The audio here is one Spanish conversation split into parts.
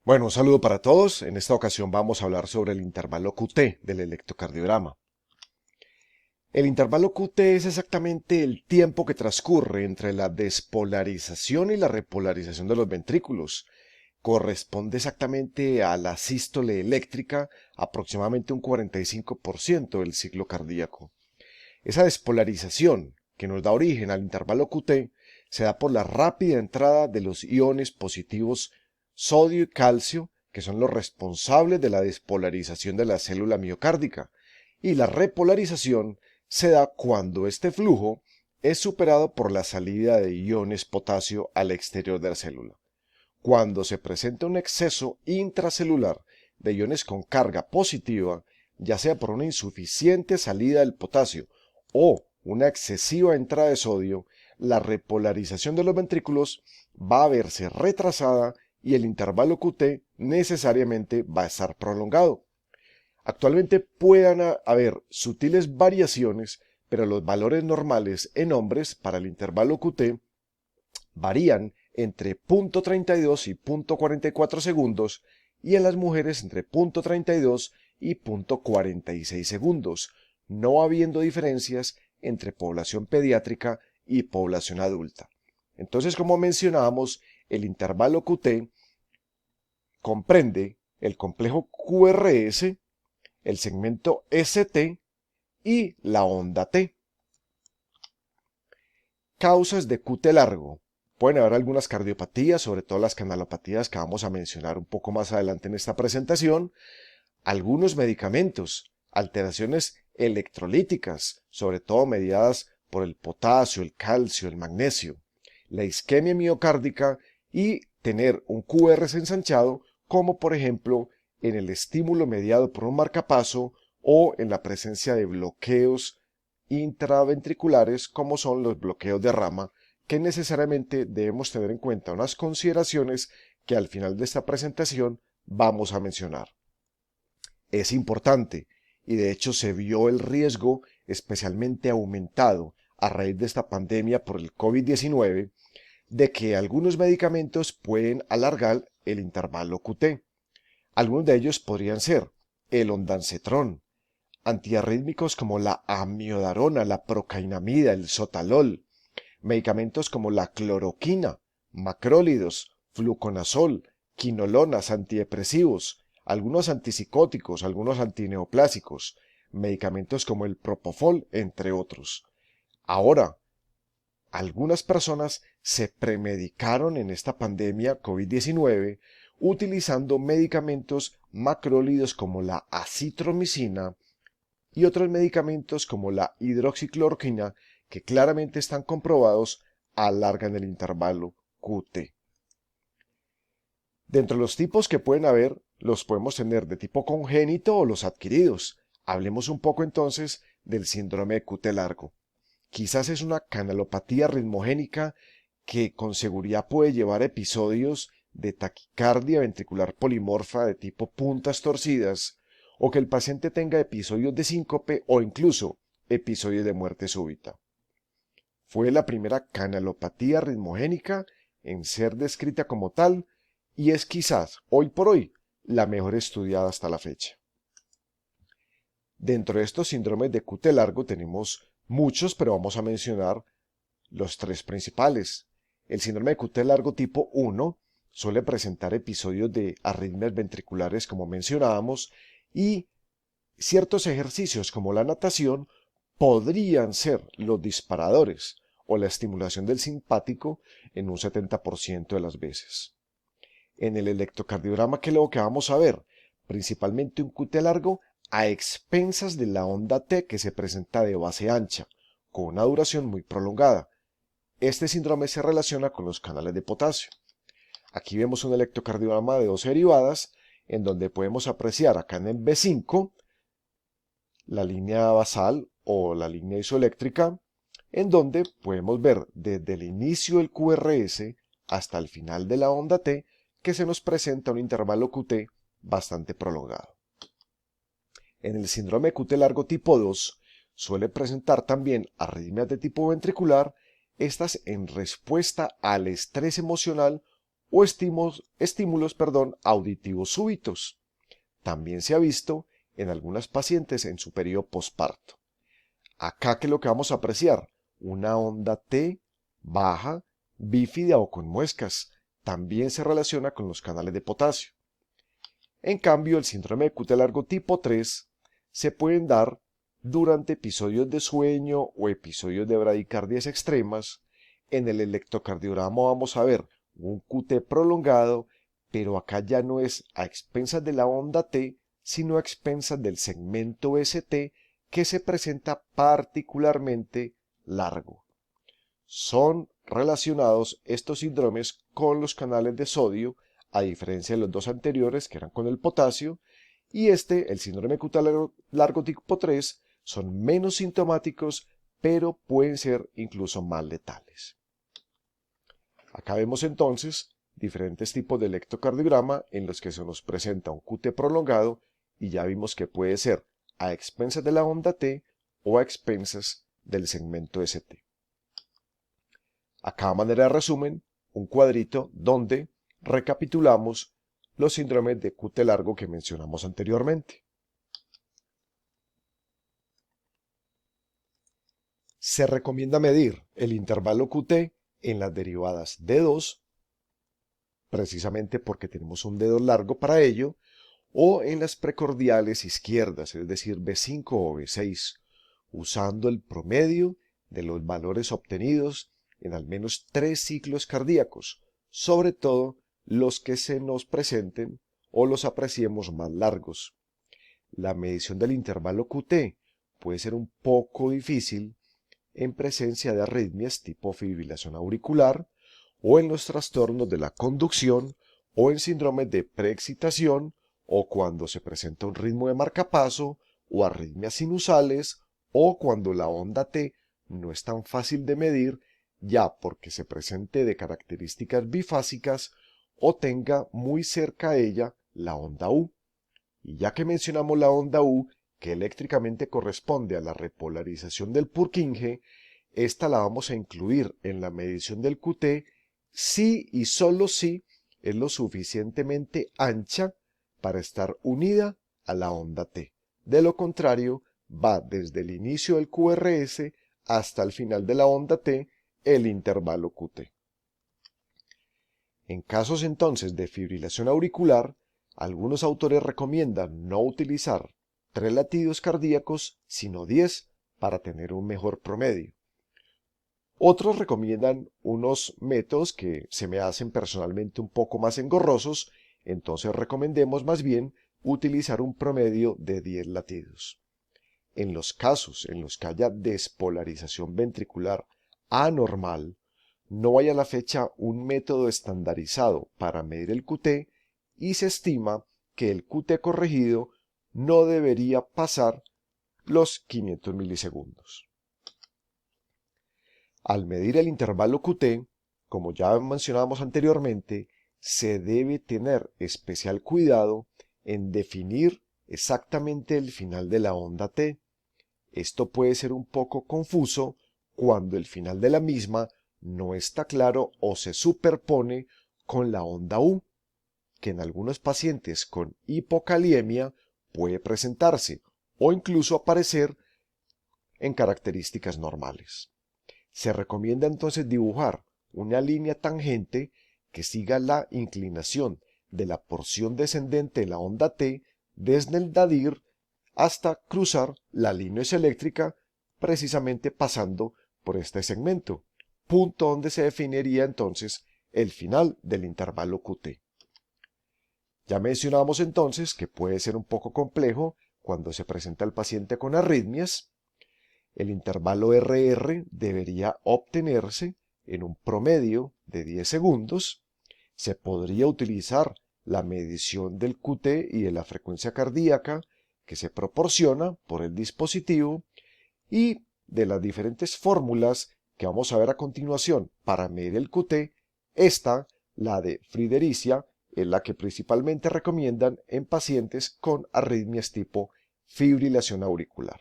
Bueno, un saludo para todos. En esta ocasión vamos a hablar sobre el intervalo QT del electrocardiograma. El intervalo QT es exactamente el tiempo que transcurre entre la despolarización y la repolarización de los ventrículos. Corresponde exactamente a la sístole eléctrica, aproximadamente un 45% del ciclo cardíaco. Esa despolarización, que nos da origen al intervalo QT, se da por la rápida entrada de los iones positivos sodio y calcio, que son los responsables de la despolarización de la célula miocárdica, y la repolarización se da cuando este flujo es superado por la salida de iones potasio al exterior de la célula. Cuando se presenta un exceso intracelular de iones con carga positiva, ya sea por una insuficiente salida del potasio o una excesiva entrada de sodio, la repolarización de los ventrículos va a verse retrasada y el intervalo QT necesariamente va a estar prolongado. Actualmente pueden haber sutiles variaciones, pero los valores normales en hombres para el intervalo QT varían entre 0.32 y 0.44 segundos y en las mujeres entre 0.32 y 0.46 segundos, no habiendo diferencias entre población pediátrica y población adulta. Entonces, como mencionábamos, el intervalo QT comprende el complejo QRS, el segmento ST y la onda T. Causas de QT largo. Pueden haber algunas cardiopatías, sobre todo las canalopatías que vamos a mencionar un poco más adelante en esta presentación, algunos medicamentos, alteraciones electrolíticas, sobre todo mediadas por el potasio, el calcio, el magnesio, la isquemia miocárdica y tener un QRS ensanchado, como por ejemplo en el estímulo mediado por un marcapaso o en la presencia de bloqueos intraventriculares como son los bloqueos de rama, que necesariamente debemos tener en cuenta unas consideraciones que al final de esta presentación vamos a mencionar. Es importante y de hecho se vio el riesgo especialmente aumentado a raíz de esta pandemia por el COVID-19 de que algunos medicamentos pueden alargar el intervalo QT. Algunos de ellos podrían ser el ondansetrón, antiarrítmicos como la amiodarona, la procainamida, el sotalol, medicamentos como la cloroquina, macrólidos, fluconazol, quinolonas, antidepresivos, algunos antipsicóticos, algunos antineoplásicos, medicamentos como el propofol, entre otros. Ahora, algunas personas se premedicaron en esta pandemia COVID-19 utilizando medicamentos macrólidos como la acitromicina y otros medicamentos como la hidroxicloroquina que claramente están comprobados alargan el intervalo QT. Dentro de los tipos que pueden haber, los podemos tener de tipo congénito o los adquiridos. Hablemos un poco entonces del síndrome de QT largo. Quizás es una canalopatía ritmogénica que con seguridad puede llevar episodios de taquicardia ventricular polimorfa de tipo puntas torcidas, o que el paciente tenga episodios de síncope o incluso episodios de muerte súbita. Fue la primera canalopatía ritmogénica en ser descrita como tal y es quizás, hoy por hoy, la mejor estudiada hasta la fecha. Dentro de estos síndromes de QT largo tenemos muchos, pero vamos a mencionar los tres principales. El síndrome de QT largo tipo 1 suele presentar episodios de arritmias ventriculares, como mencionábamos, y ciertos ejercicios como la natación podrían ser los disparadores o la estimulación del simpático en un 70% de las veces. En el electrocardiograma, ¿qué es lo que vamos a ver? Principalmente un QT largo a expensas de la onda T que se presenta de base ancha, con una duración muy prolongada. Este síndrome se relaciona con los canales de potasio. Aquí vemos un electrocardiograma de dos derivadas, en donde podemos apreciar acá en el B5 la línea basal o la línea isoeléctrica, en donde podemos ver desde el inicio del QRS hasta el final de la onda T que se nos presenta un intervalo QT bastante prolongado. En el síndrome de QT largo tipo 2 suele presentar también arritmias de tipo ventricular, estas en respuesta al estrés emocional o estímulos auditivos súbitos. También se ha visto en algunas pacientes en su periodo posparto. Acá, ¿qué es lo que vamos a apreciar? Una onda T baja, bífida o con muescas. También se relaciona con los canales de potasio. En cambio, el síndrome de QT largo tipo 3 se pueden dar durante episodios de sueño o episodios de bradicardias extremas. En el electrocardiograma vamos a ver un QT prolongado, pero acá ya no es a expensas de la onda T, sino a expensas del segmento ST, que se presenta particularmente largo. Son relacionados estos síndromes con los canales de sodio, a diferencia de los dos anteriores que eran con el potasio, y el síndrome QT largo tipo 3, son menos sintomáticos, pero pueden ser incluso más letales. Acá vemos entonces diferentes tipos de electrocardiograma en los que se nos presenta un QT prolongado y ya vimos que puede ser a expensas de la onda T o a expensas del segmento ST. Acá a manera de resumen, un cuadrito donde recapitulamos los síndromes de QT largo que mencionamos anteriormente. Se recomienda medir el intervalo QT en las derivadas D2, precisamente porque tenemos un dedo largo para ello, o en las precordiales izquierdas, es decir, B5 o B6, usando el promedio de los valores obtenidos en al menos 3 ciclos cardíacos, sobre todo los que se nos presenten o los apreciemos más largos. La medición del intervalo QT puede ser un poco difícil en presencia de arritmias tipo fibrilación auricular o en los trastornos de la conducción o en síndromes de preexcitación o cuando se presenta un ritmo de marcapaso o arritmias sinusales o cuando la onda T no es tan fácil de medir ya porque se presente de características bifásicas o tenga muy cerca a ella la onda U. Y ya que mencionamos la onda U, que eléctricamente corresponde a la repolarización del Purkinje, esta la vamos a incluir en la medición del QT si y solo si es lo suficientemente ancha para estar unida a la onda T. De lo contrario, va desde el inicio del QRS hasta el final de la onda T, el intervalo QT. En casos entonces de fibrilación auricular, algunos autores recomiendan no utilizar 3 latidos cardíacos, sino 10 para tener un mejor promedio. Otros recomiendan unos métodos que se me hacen personalmente un poco más engorrosos, entonces recomendemos más bien utilizar un promedio de 10 latidos. En los casos en los que haya despolarización ventricular anormal, no hay a la fecha un método estandarizado para medir el QT y se estima que el QT corregido no debería pasar los 500 milisegundos. Al medir el intervalo QT, como ya mencionábamos anteriormente, se debe tener especial cuidado en definir exactamente el final de la onda T. Esto puede ser un poco confuso cuando el final de la misma no está claro o se superpone con la onda U, que en algunos pacientes con hipokaliemia puede presentarse o incluso aparecer en características normales. Se recomienda entonces dibujar una línea tangente que siga la inclinación de la porción descendente de la onda T desde el nadir hasta cruzar la línea eléctrica, precisamente pasando por este segmento, punto donde se definiría entonces el final del intervalo QT. Ya mencionamos entonces que puede ser un poco complejo cuando se presenta el paciente con arritmias. El intervalo RR debería obtenerse en un promedio de 10 segundos. Se podría utilizar la medición del QT y de la frecuencia cardíaca que se proporciona por el dispositivo y de las diferentes fórmulas que vamos a ver a continuación para medir el QT. Esta, la de Friedericia, es la que principalmente recomiendan en pacientes con arritmias tipo fibrilación auricular.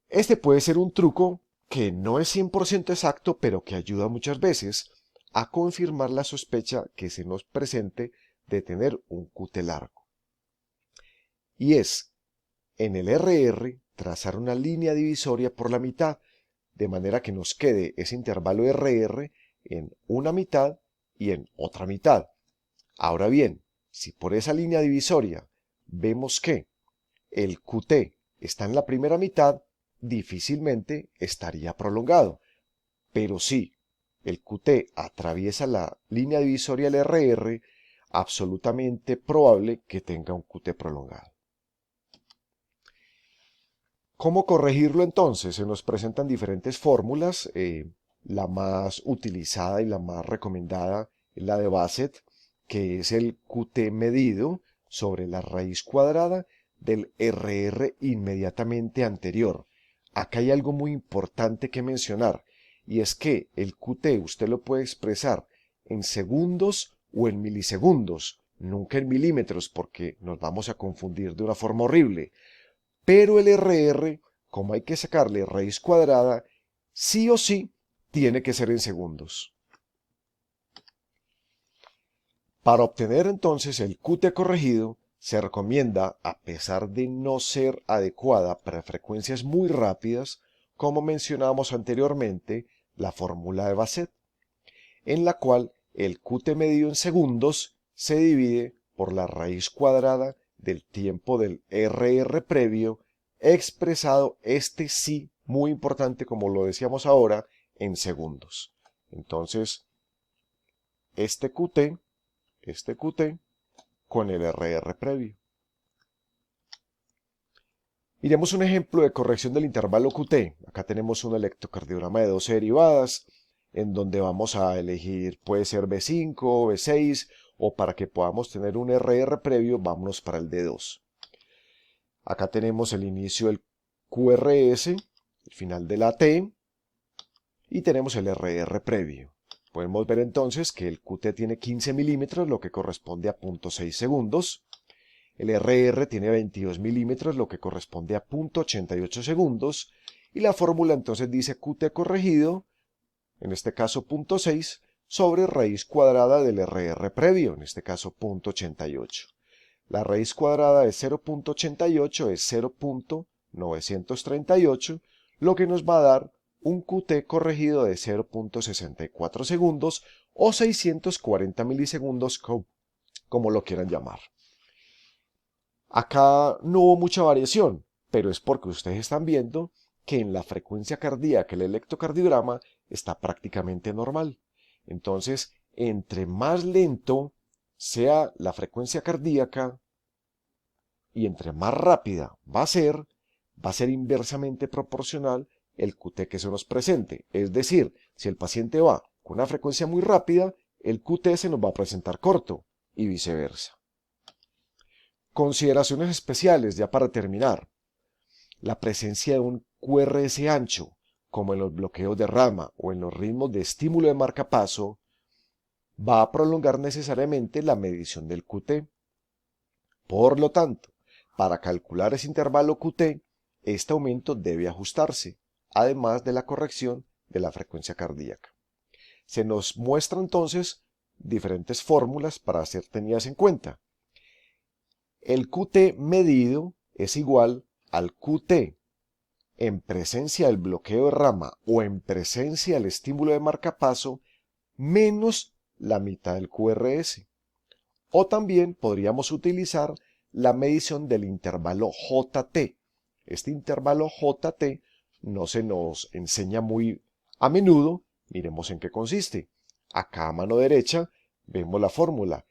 Este puede ser un truco que no es 100% exacto, pero que ayuda muchas veces a confirmar la sospecha que se nos presente de tener un QT largo. Y es, en el RR, trazar una línea divisoria por la mitad, de manera que nos quede ese intervalo RR en una mitad y en otra mitad. Ahora bien, si por esa línea divisoria vemos que el QT está en la primera mitad, difícilmente estaría prolongado. Pero si el QT atraviesa la línea divisoria del RR, absolutamente probable que tenga un QT prolongado. ¿Cómo corregirlo entonces? Se nos presentan diferentes fórmulas. La más utilizada y la más recomendada es la de Bassett, que es el QT medido sobre la raíz cuadrada del RR inmediatamente anterior. Acá hay algo muy importante que mencionar, y es que el QT usted lo puede expresar en segundos o en milisegundos, nunca en milímetros, porque nos vamos a confundir de una forma horrible. Pero el RR, como hay que sacarle raíz cuadrada, sí o sí tiene que ser en segundos. Para obtener entonces el QT corregido, se recomienda, a pesar de no ser adecuada para frecuencias muy rápidas, como mencionábamos anteriormente, la fórmula de Bassett, en la cual el QT medido en segundos se divide por la raíz cuadrada del tiempo del RR previo, expresado este sí, muy importante como lo decíamos ahora, en segundos. Entonces, este QT con el RR previo. Miremos un ejemplo de corrección del intervalo QT. Acá tenemos un electrocardiograma de 12 derivadas, en donde vamos a elegir, puede ser B5, B6, o para que podamos tener un RR previo, vámonos para el D2. Acá tenemos el inicio del QRS, el final de la T, y tenemos el RR previo. Podemos ver entonces que el QT tiene 15 milímetros, lo que corresponde a 0.6 segundos. El RR tiene 22 milímetros, lo que corresponde a 0.88 segundos. Y la fórmula entonces dice QT corregido, en este caso 0.6, sobre raíz cuadrada del RR previo, en este caso 0.88. La raíz cuadrada de 0.88 es 0.938, lo que nos va a dar un QT corregido de 0.64 segundos o 640 milisegundos, como lo quieran llamar. Acá no hubo mucha variación, pero es porque ustedes están viendo que en la frecuencia cardíaca el electrocardiograma está prácticamente normal. Entonces, entre más lento sea la frecuencia cardíaca y entre más rápida va a ser inversamente proporcional el QT que se nos presente. Es decir, si el paciente va con una frecuencia muy rápida, el QT se nos va a presentar corto y viceversa. Consideraciones especiales, ya para terminar. La presencia de un QRS ancho, como en los bloqueos de rama o en los ritmos de estímulo de marcapaso, va a prolongar necesariamente la medición del QT. Por lo tanto, para calcular ese intervalo QT, este aumento debe ajustarse, además de la corrección de la frecuencia cardíaca. Se nos muestra entonces diferentes fórmulas para ser tenidas en cuenta. El QT medido es igual al QT en presencia del bloqueo de rama o en presencia del estímulo de marcapaso menos la mitad del QRS. O también podríamos utilizar la medición del intervalo JT. Este intervalo JT no se nos enseña muy a menudo. Miremos en qué consiste. Acá a mano derecha vemos la fórmula.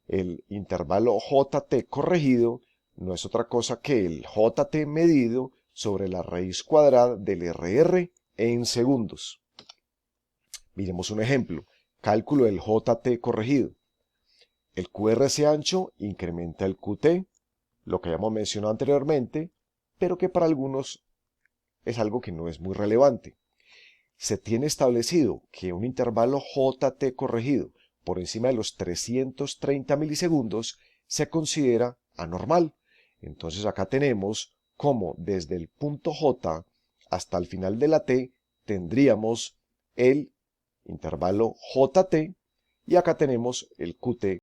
El intervalo JT corregido no es otra cosa que el JT medido sobre la raíz cuadrada del RR en segundos. Miremos un ejemplo. Cálculo del JT corregido. El QRS ancho incrementa el QT, lo que habíamos mencionado anteriormente, pero que para algunos es algo que no es muy relevante. Se tiene establecido que un intervalo JT corregido por encima de los 330 milisegundos se considera anormal. Entonces acá tenemos como desde el punto J hasta el final de la T tendríamos el intervalo JT, y acá tenemos el QT